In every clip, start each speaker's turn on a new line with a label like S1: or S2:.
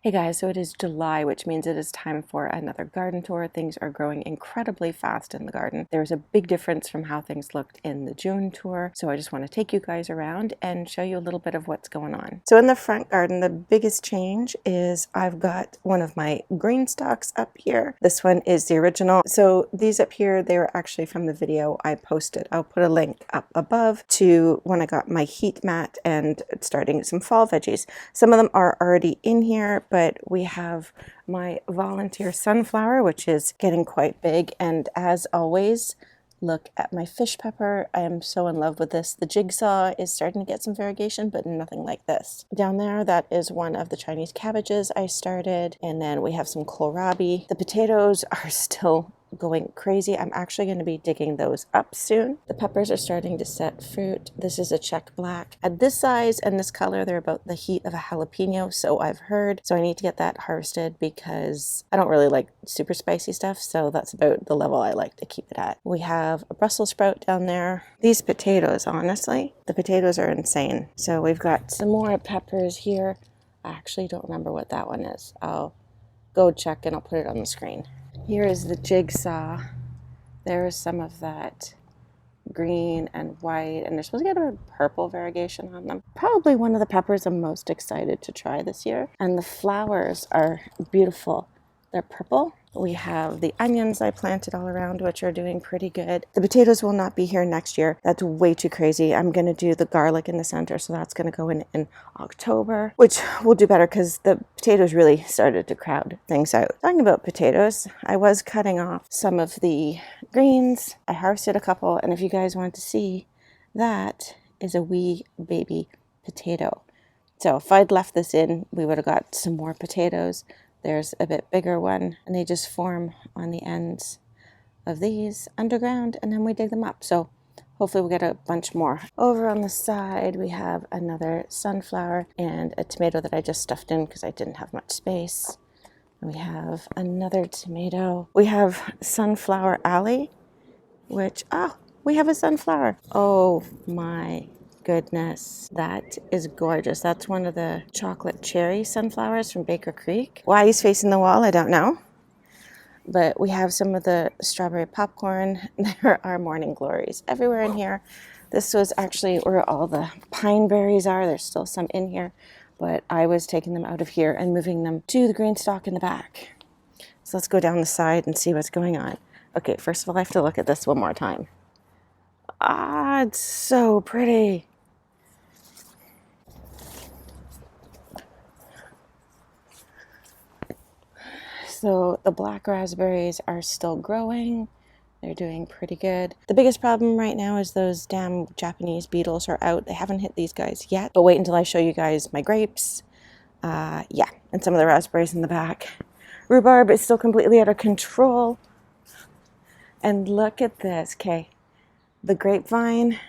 S1: Hey guys, so it is July, which means it is time for another garden tour. Things are growing incredibly fast in the garden. There's a big difference from how things looked in the June tour, so I just want to take you guys around and show you a little bit of what's going on. So in the front garden, the biggest change is I've got one of my GreenStalks up here. This one is the original. So these up here, they were actually from the video I posted. I'll put a link up above to when I got my heat mat and starting some fall veggies. Some of them are already in here, but we have my volunteer sunflower, which is getting quite big. And as always, look at my fish pepper. I am so in love with this. The jigsaw is starting to get some variegation, but nothing like this. Down there, that is one of the Chinese cabbages I started. And then we have some kohlrabi. The potatoes are still going crazy. I'm actually going to be digging those up soon. The peppers are starting to set fruit. This is a Czech black. At this size and this color, they're about the heat of a jalapeno, so I've heard. So I need to get that harvested because I don't really like super spicy stuff, so that's about the level I like to keep it at. We have a Brussels sprout down there. These potatoes, honestly, the potatoes are insane. So we've got some more peppers here. I actually don't remember what that one is. I'll go check and I'll put it on the screen. Here is the jigsaw. There is some of that green and white, and they're supposed to get a purple variegation on them. Probably one of the peppers I'm most excited to try this year. And the flowers are beautiful. They're purple. We have the onions I planted all around, which are doing pretty good. The potatoes will not be here next year. That's way too crazy. I'm going to do the garlic in the center, so that's going to go in October, which will do better because the potatoes really started to crowd things out. Talking about potatoes, I was cutting off some of the greens. I harvested a couple, and if you guys want to see, that is a wee baby potato. So if I'd left this in, we would have got some more potatoes. There's a bit bigger one, and they just form on the ends of these underground, and then we dig them up. So hopefully we'll get a bunch more. Over on the side, we have another sunflower and a tomato that I just stuffed in because I didn't have much space. And we have another tomato. We have sunflower alley, which, we have a sunflower. Oh my goodness, that is gorgeous. That's one of the chocolate cherry sunflowers from Baker Creek. Why he's facing the wall, I don't know. But we have some of the strawberry popcorn. There are morning glories everywhere in here. This was actually where all the pine berries are. There's still some in here, but I was taking them out of here and moving them to the GreenStalk in the back. So let's go down the side and see what's going on. Okay, first of all, I have to look at this one more time. It's so pretty. So the black raspberries are still growing. They're doing pretty good. The biggest problem right now is those damn Japanese beetles are out. They haven't hit these guys yet, but wait until I show you guys my grapes. And some of the raspberries in the back. Rhubarb is still completely out of control. And look at this, okay. The grapevine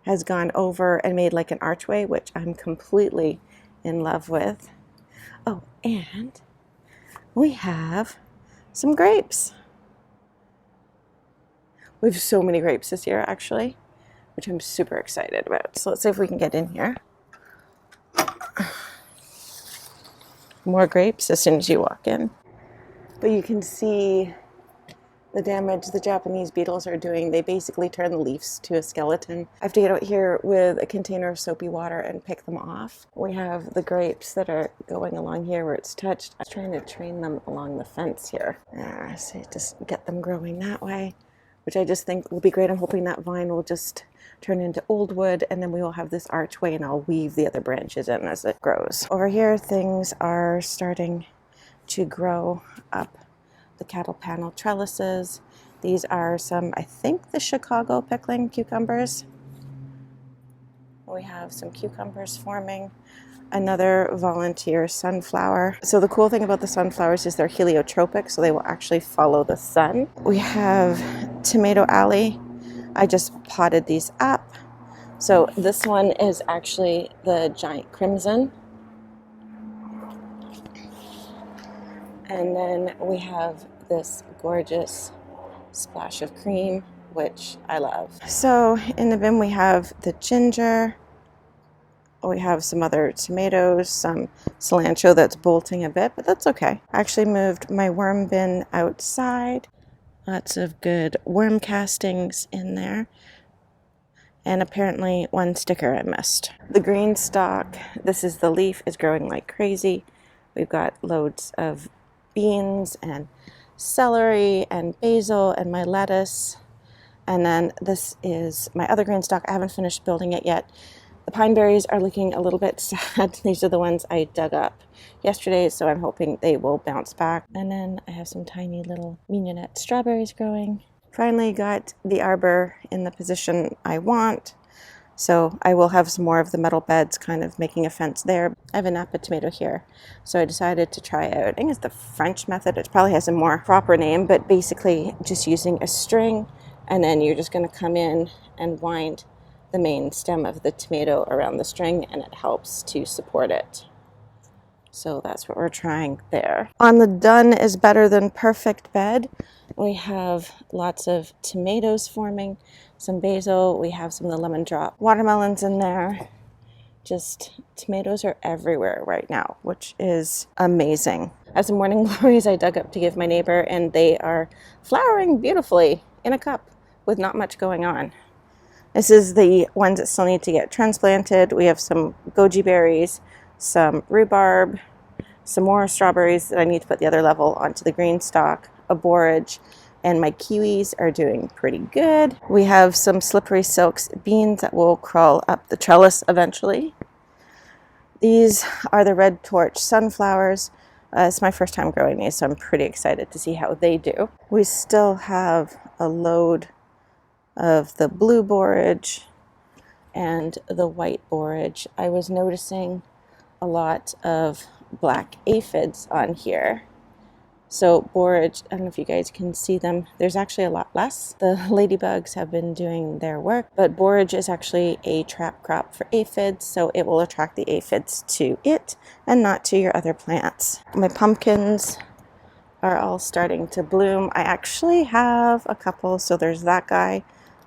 S1: has gone over and made like an archway, which I'm completely in love with. Oh, and we have some grapes. We have so many grapes this year, actually, which I'm super excited about. So let's see if we can get in here. More grapes as soon as you walk in. But you can see the damage the Japanese beetles are doing. They basically turn the leaves to a skeleton. I have to get out here with a container of soapy water and pick them off. We have the grapes that are going along here where it's touched. I'm trying to train them along the fence here. So just get them growing that way, which I just think will be great. I'm hoping that vine will just turn into old wood, and then we will have this archway, and I'll weave the other branches in as it grows. Over here, things are starting to grow up. The cattle panel trellises. These are some, I think, the Chicago pickling cucumbers. We have some cucumbers forming. Another volunteer sunflower. So the cool thing about the sunflowers is they're heliotropic, so they will actually follow the sun. We have tomato alley. I just potted these up. So this one is actually the giant crimson. And then we have this gorgeous splash of cream, which I love. So in the bin we have the ginger, We have some other tomatoes, some cilantro that's bolting a bit, but that's okay. I actually moved my worm bin outside. Lots of good worm castings in there. And apparently one sticker I missed. The green stalk, this is the leaf, is growing like crazy. We've got loads of beans and celery and basil and my lettuce. And then this is my other green stalk. I haven't finished building it yet. The pine berries are looking a little bit sad. These are the ones I dug up yesterday, so I'm hoping they will bounce back. And then I have some tiny little mignonette strawberries growing. Finally got the arbor in the position I want, so I will have some more of the metal beds kind of making a fence there. I have a Napa tomato here, so I decided to try out, I think it's the French method. It probably has a more proper name, but basically just using a string, and then you're just going to come in and wind the main stem of the tomato around the string, and it helps to support it. So that's what we're trying there. On the done is better than perfect bed, we have lots of tomatoes forming, some basil, we have some of the lemon drop watermelons in there. Just tomatoes are everywhere right now, which is amazing. I have some morning glories I dug up to give my neighbor, and they are flowering beautifully in a cup with not much going on. This is the ones that still need to get transplanted. We have some goji berries, some rhubarb, some more strawberries that I need to put the other level onto the green stalk, a borage, and my kiwis are doing pretty good. We have some slippery silks beans that will crawl up the trellis eventually. These are the red torch sunflowers. It's my first time growing these, so I'm pretty excited to see how they do. We still have a load of the blue borage and the white borage. I was noticing a lot of black aphids on here. So borage, I don't know if you guys can see them, there's actually a lot less. The ladybugs have been doing their work, but borage is actually a trap crop for aphids, so it will attract the aphids to it and not to your other plants. My pumpkins are all starting to bloom. I actually have a couple, so there's that guy.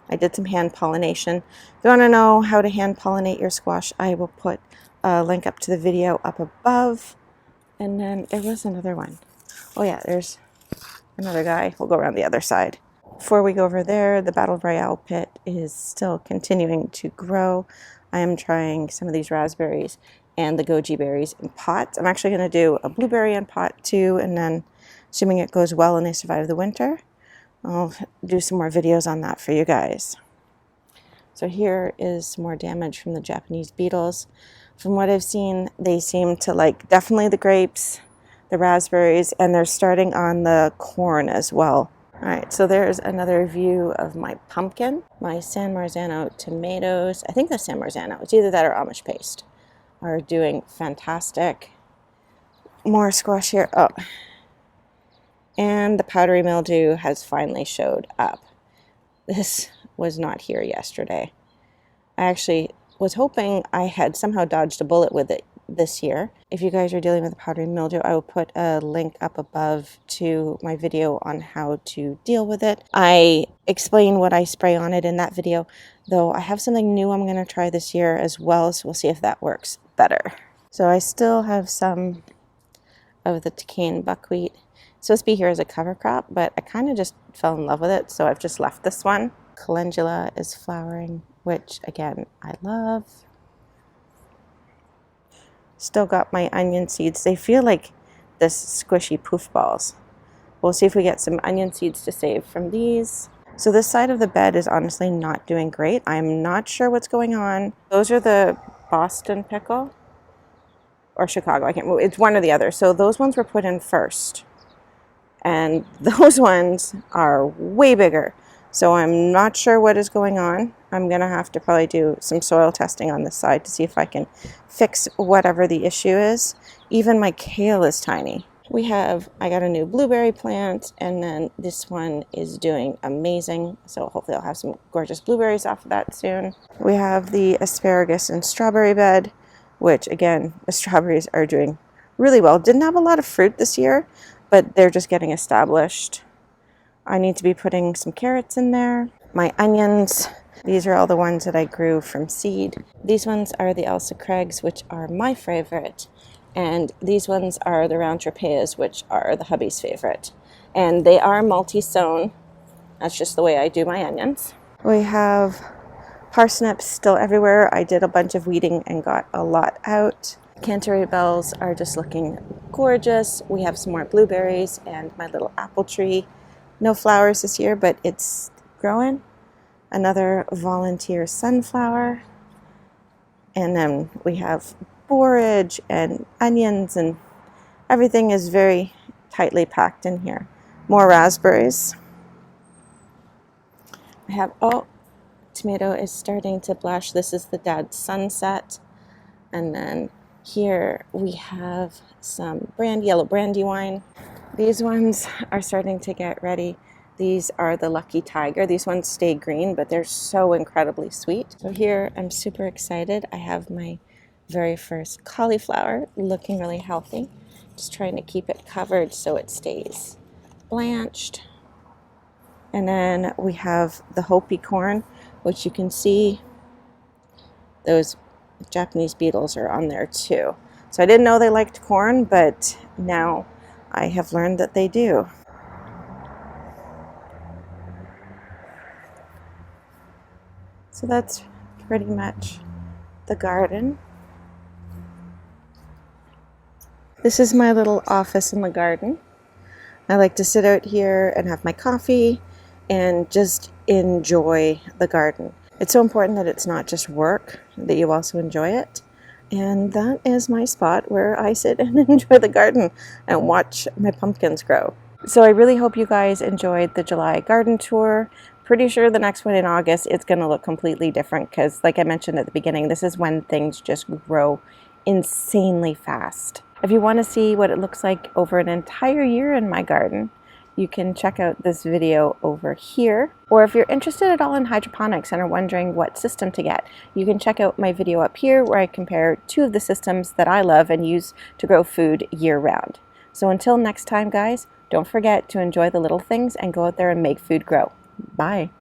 S1: I did some hand pollination. If you want to know how to hand pollinate your squash, I will put a link up to the video up above. And then there was another one. Oh yeah, there's another guy. We'll go around the other side. Before we go over there, the Battle Royale pit is still continuing to grow. I am trying some of these raspberries and the goji berries in pots. I'm actually going to do a blueberry in pot too, and then assuming it goes well and they survive the winter, I'll do some more videos on that for you guys. So here is some more damage from the Japanese beetles. From what I've seen, they seem to like definitely the grapes, the raspberries, and they're starting on the corn as well. All right, so there's another view of my pumpkin, my San Marzano tomatoes. I think that's San Marzano. It's either that or Amish paste. Are doing fantastic. More squash here. Oh, and the powdery mildew has finally showed up. This was not here yesterday. I actually was hoping I had somehow dodged a bullet with it this year. If you guys are dealing with powdery mildew, I will put a link up above to my video on how to deal with it. I explain what I spray on it in that video, though I have something new I'm going to try this year as well, so we'll see if that works better. So I still have some of the Tacane buckwheat. It's supposed to be here as a cover crop, but I kind of just fell in love with it, so I've just left this one. Calendula is flowering, which again, I love. Still got my onion seeds. They feel like this squishy poof balls. We'll see if we get some onion seeds to save from these. So this side of the bed is honestly not doing great. I'm not sure what's going on. Those are the Boston pickle or Chicago. I can't move. It's one or the other. So those ones were put in first. And those ones are way bigger. So I'm not sure what is going on. I'm going to have to probably do some soil testing on this side to see if I can fix whatever the issue is. Even my kale is tiny. I got a new blueberry plant, and then this one is doing amazing. So hopefully I'll have some gorgeous blueberries off of that soon. We have the asparagus and strawberry bed, which again, the strawberries are doing really well. Didn't have a lot of fruit this year, but they're just getting established. I need to be putting some carrots in there. My onions, These are all the ones that I grew from seed. These ones are the Elsa Craigs, which are my favorite. And these ones are the round Trellises, which are the hubby's favorite. And they are multi-sown. That's just the way I do my onions. We have parsnips still everywhere. I did a bunch of weeding and got a lot out. Canterbury bells are just looking gorgeous. We have some more blueberries and my little apple tree. No flowers this year, but it's growing. Another volunteer sunflower. And then we have borage and onions, and everything is very tightly packed in here. More raspberries. I have, oh, tomato is starting to blush. This is the Dad's Sunset. And then here we have some yellow brandywine. These ones are starting to get ready. These are the Lucky Tiger. These ones stay green, but they're so incredibly sweet. So here I'm super excited. I have my very first cauliflower, looking really healthy. Just trying to keep it covered so it stays blanched. And then we have the Hopi corn, which you can see those Japanese beetles are on there too. So I didn't know they liked corn, but now I have learned that they do. So that's pretty much the garden. This is my little office in the garden. I like to sit out here and have my coffee and just enjoy the garden. It's so important that it's not just work, that you also enjoy it. And that is my spot where I sit and enjoy the garden and watch my pumpkins grow. So I really hope you guys enjoyed the July garden tour. Pretty sure the next one in August, it's going to look completely different because, like I mentioned at the beginning, this is when things just grow insanely fast. If you want to see what it looks like over an entire year in my garden, you can check out this video over here. Or if you're interested at all in hydroponics and are wondering what system to get, you can check out my video up here where I compare two of the systems that I love and use to grow food year-round. So until next time, guys, don't forget to enjoy the little things and go out there and make food grow. Bye.